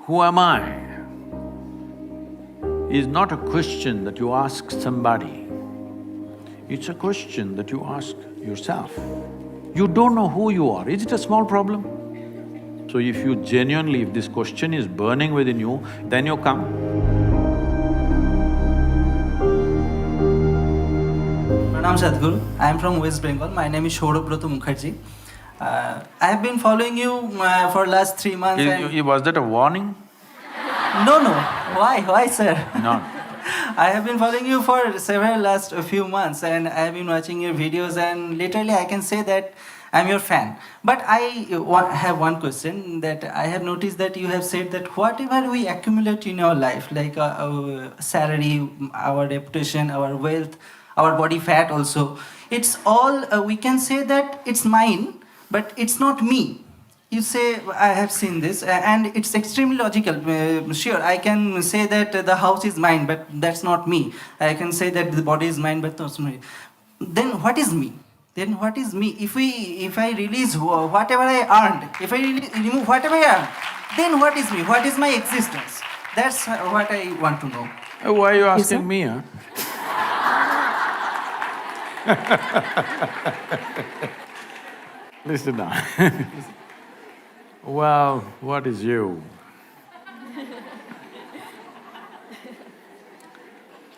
Who am I is not a question that you ask somebody, it's a question that you ask yourself. You don't know who you are, is it a small problem? So if you genuinely, if this question is burning within you, then you come. Pranam Sadhguru, I am from West Bengal. My name is Shourabroto Mukherjee. I have been following you for last 3 months. Was that a warning? No, no. Why, sir? No. I have been following you for last few months, and I have been watching your videos, and literally I can say that I'm your fan. But I have one question that I have noticed that you have said that whatever we accumulate in our life, like our salary, our reputation, our wealth, our body fat also, it's all, we can say that it's mine, but it's not me. You say, I have seen this, and it's extremely logical. Sure, I can say that the house is mine, but that's not me. I can say that the body is mine, but that's not me. Then what is me? Then what is me? If I release whatever I earned, if I remove whatever I earned, then what is me? What is my existence? That's what I want to know. Why are you asking me, huh? Listen now. Well, what is you?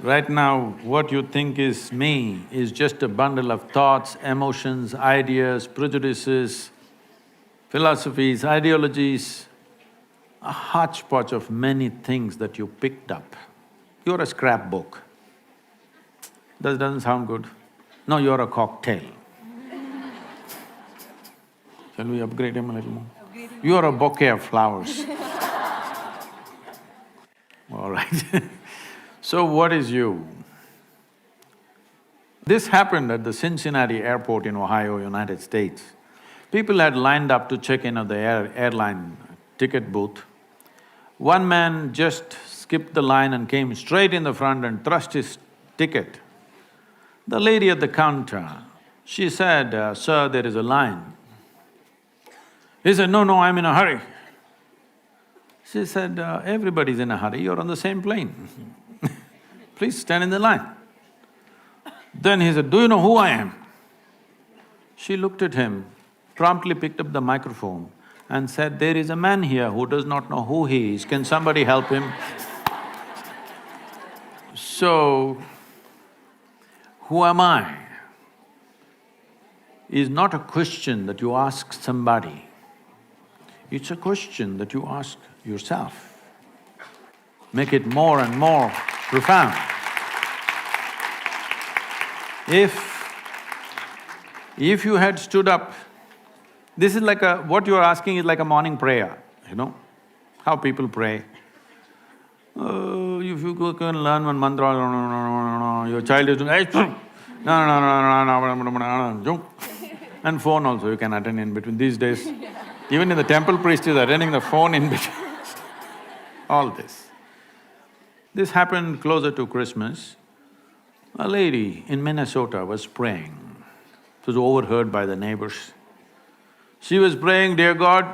Right now, what you think is me is just a bundle of thoughts, emotions, ideas, prejudices, philosophies, ideologies, a hodgepodge of many things that you picked up. You're a scrapbook. That doesn't sound good. No, you're a cocktail. Shall we upgrade him a little more? You're a bouquet of flowers. All right. So what is you? This happened at the Cincinnati airport in Ohio, United States. People had lined up to check in at the airline ticket booth. One man just skipped the line and came straight in the front and thrust his ticket. The lady at the counter, she said, "Sir, there is a line." He said, "No, I'm in a hurry." She said, "Everybody's in a hurry, you're on the same plane. Please stand in the line." Then he said, "Do you know who I am?" She looked at him, promptly picked up the microphone and said, "There is a man here who does not know who he is, can somebody help him?" So, who am I is not a question that you ask somebody, it's a question that you ask yourself. Make it more and more profound. If you had stood up, this is like what you're asking is like a morning prayer, you know, how people pray. If you can learn one mantra, your child is doing, and phone also you can attend in between these days. Even in the temple, priest is attending the phone in between. All this. This happened closer to Christmas. A lady in Minnesota was praying. It was overheard by the neighbors. She was praying, "Dear God,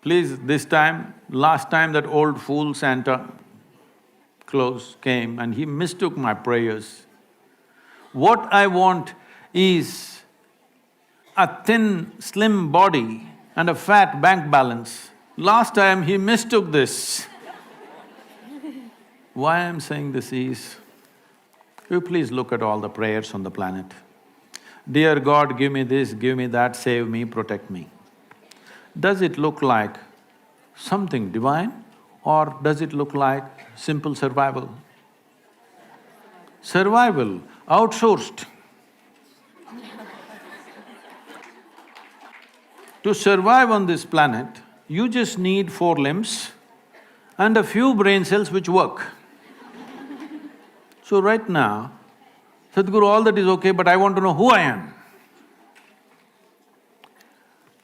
please this time, last time that old fool Santa Claus came and he mistook my prayers. What I want is a thin, slim body and a fat bank balance. Last time he mistook this." Why I'm saying this is, you please look at all the prayers on the planet. "Dear God, give me this, give me that, save me, protect me." Does it look like something divine or does it look like simple survival? Survival outsourced. To survive on this planet, you just need 4 limbs and a few brain cells which work. So right now, Sadhguru, all that is okay, but I want to know who I am.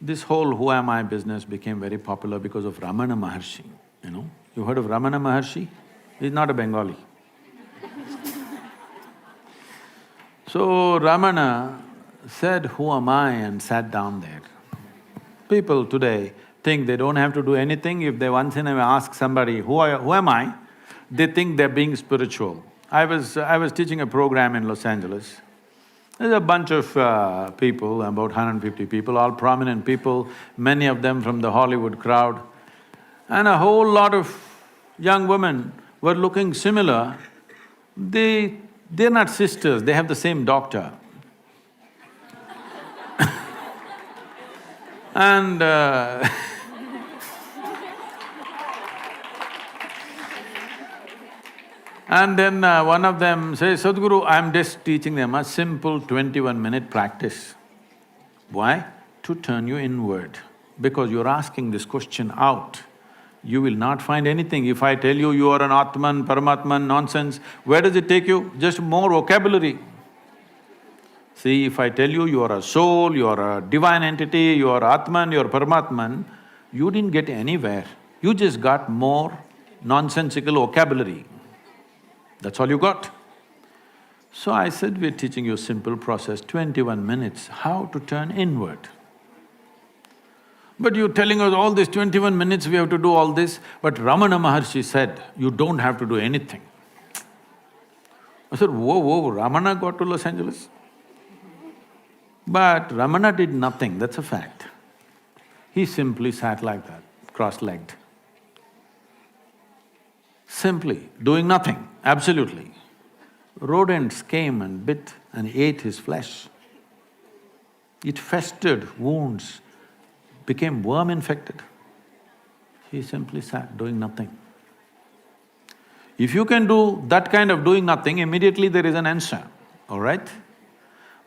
This whole who am I business became very popular because of Ramana Maharshi, you know. You heard of Ramana Maharshi? He's not a Bengali. So Ramana said, "Who am I?" and sat down there. People today think they don't have to do anything. If they once in a while ask somebody, who am I? They think they're being spiritual. I was teaching a program in Los Angeles. There's a bunch of people, about 150 people, all prominent people, many of them from the Hollywood crowd. And a whole lot of young women were looking similar. They're not sisters, they have the same doctor. And and then one of them says, Sadhguru, I'm just teaching them a simple 21-minute practice. Why? To turn you inward. Because you're asking this question out. You will not find anything. If I tell you you are an Atman, Paramatman, nonsense, where does it take you? Just more vocabulary. See, if I tell you are a soul, you are a divine entity, you are Atman, you are Paramatman, you didn't get anywhere. You just got more nonsensical vocabulary. That's all you got. So I said, we're teaching you a simple process, 21 minutes, how to turn inward. But you're telling us all this 21 minutes we have to do all this, but Ramana Maharshi said, you don't have to do anything. I said, whoa, Ramana got to Los Angeles? But Ramana did nothing, that's a fact. He simply sat like that, cross-legged. Simply, doing nothing, absolutely. Rodents came and bit and ate his flesh. It festered wounds, became worm-infected. He simply sat doing nothing. If you can do that kind of doing nothing, immediately there is an answer, all right?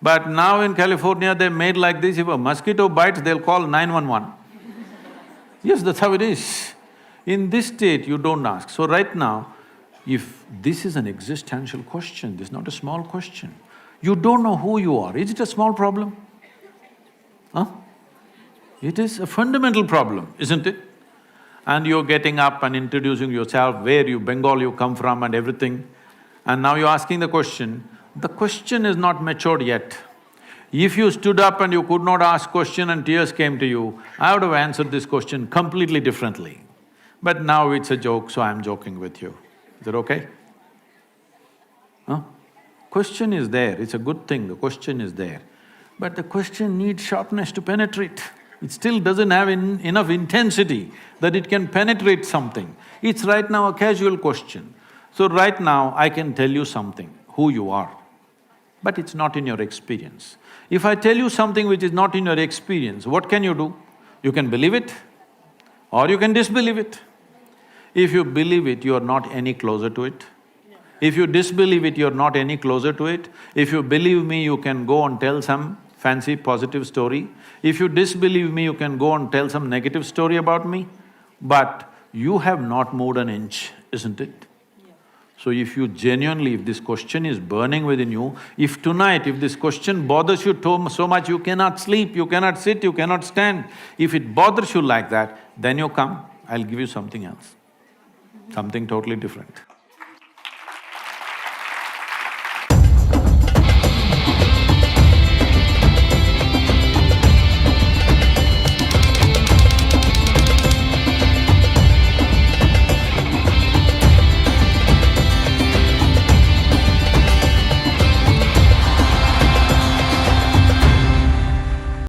But now in California, they made like this, if a mosquito bites, they'll call 911. Yes, that's how it is. In this state, you don't ask. So right now, if this is an existential question, this is not a small question. You don't know who you are, is it a small problem? Huh? It is a fundamental problem, isn't it? And you're getting up and introducing yourself, where you, Bengal you come from and everything, and now you're asking the question is not matured yet. If you stood up and you could not ask question and tears came to you, I would have answered this question completely differently. But now it's a joke, so I'm joking with you. Is that okay? Huh? Question is there, it's a good thing, the question is there. But the question needs sharpness to penetrate. It still doesn't have enough intensity that it can penetrate something. It's right now a casual question. So right now, I can tell you something, who you are, but it's not in your experience. If I tell you something which is not in your experience, what can you do? You can believe it or you can disbelieve it. If you believe it, you are not any closer to it. If you disbelieve it, you're not any closer to it. If you believe me, you can go and tell some fancy positive story. If you disbelieve me, you can go and tell some negative story about me. But you have not moved an inch, isn't it? Yeah. So if you genuinely, if this question is burning within you, if tonight, if this question bothers you so much, you cannot sleep, you cannot sit, you cannot stand, if it bothers you like that, then you come, I'll give you something else, something totally different.